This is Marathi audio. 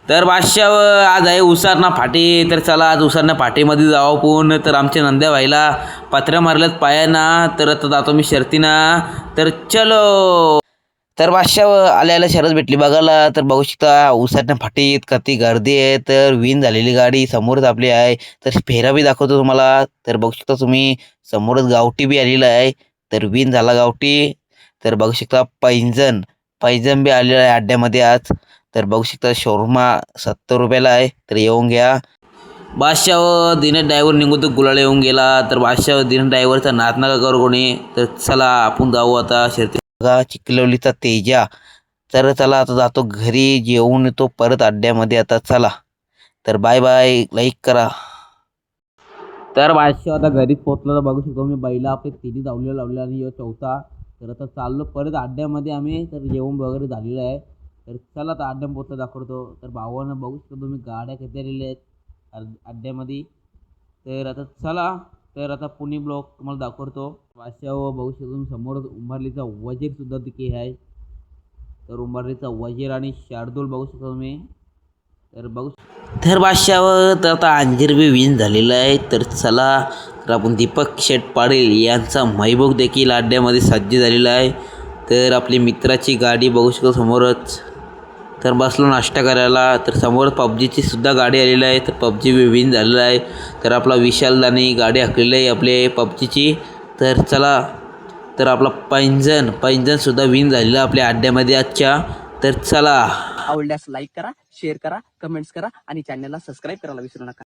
तर बादशाह आज आहे उसारना फाटी. तर चला आज उसारना फाटीमध्ये जावं पण. तर आमच्या नंद्या भाईला पत्र्या मारल्यात पायाना. तर आता जातो मी शर्तीना. तर चलो. तर बादशाह आल्या शरद भेटली बघायला. तर बघू शकता उसारना फाटीत किती गर्दी आहे. तर विन झालेली गाडी समोरच आपली आहे. तर फेरा बी दाखवतो तुम्हाला. तर बघू शकता तुम्ही समोरच गावठी बी आलेला आहे. तर विन झाला गावठी. तर बघू शकता पैंजण पैंजण बी आलेला आहे अड्ड्यामध्ये आज. तर बघू शकता शोरमा 70 रुपयाला आहे. तर येऊन घ्या. बादशाह दिनेश ड्रायव्हर निघून तो गुलाल येऊन गेला. तर बादशाह दिनेश ड्रायव्हरचा नाद नका करू कोणी. तर चला आपण जाऊ आता शर्ती. बघा चिखलवलीचा तेजा. तर चला आता जातो घरी जेवून येतो परत अड्ड्यामध्ये आता चला. तर बाय बाय. लाईक करा. तर बादशाह आता घरीच पोहोचलो. तर बघू शकतो मी बैला आपले तिन्ही लावले आणि चौथा. तर आता चाललो परत अड्ड्यामध्ये आम्ही. तर जेवण वगैरे झालेलं आहे. तर चला आता अड्ड्या पोहोचलं दाखवतो. तर भावानं बघू शकतो तुम्ही गाड्या किती आलेल्या आहेत अड्ड्यामध्ये. तर आता चला. तर आता पुणे ब्लॉक तुम्हाला दाखवतो. बादशाह बघू शकतो तुम्ही समोर उंबरलीचा वजीर सुद्धा तिथे आहे. तर उंबरलीचा वजीर आणि शार्दूल बघू शकतो तुम्ही. तर बादशाह तर आता अंजीर बी विन झालेला आहे. तर चला. तर आपण दीपक शेठ पाटील यांचा महबूब देखील अड्ड्यामध्ये सज्ज झालेला आहे. तर आपली मित्राची गाडी बघू शकतो समोरच. तर बसलो नाश्ता करायला. तर समोर पबजीची सुद्धा गाडी आलेली आहे. तर पबजी बी विन झालेला आहे. तर आपला विशाल दानी गाडी हाकलेली आहे आपले पबजीची. तर चला. तर आपला पैंजणसुद्धा विन झालेला आपल्या अड्ड्यामध्ये आजच्या. तर चला. आवडल्यास लाईक करा, शेअर करा, कमेंट्स करा आणि चॅनलला सबस्क्राईब करायला विसरू नका.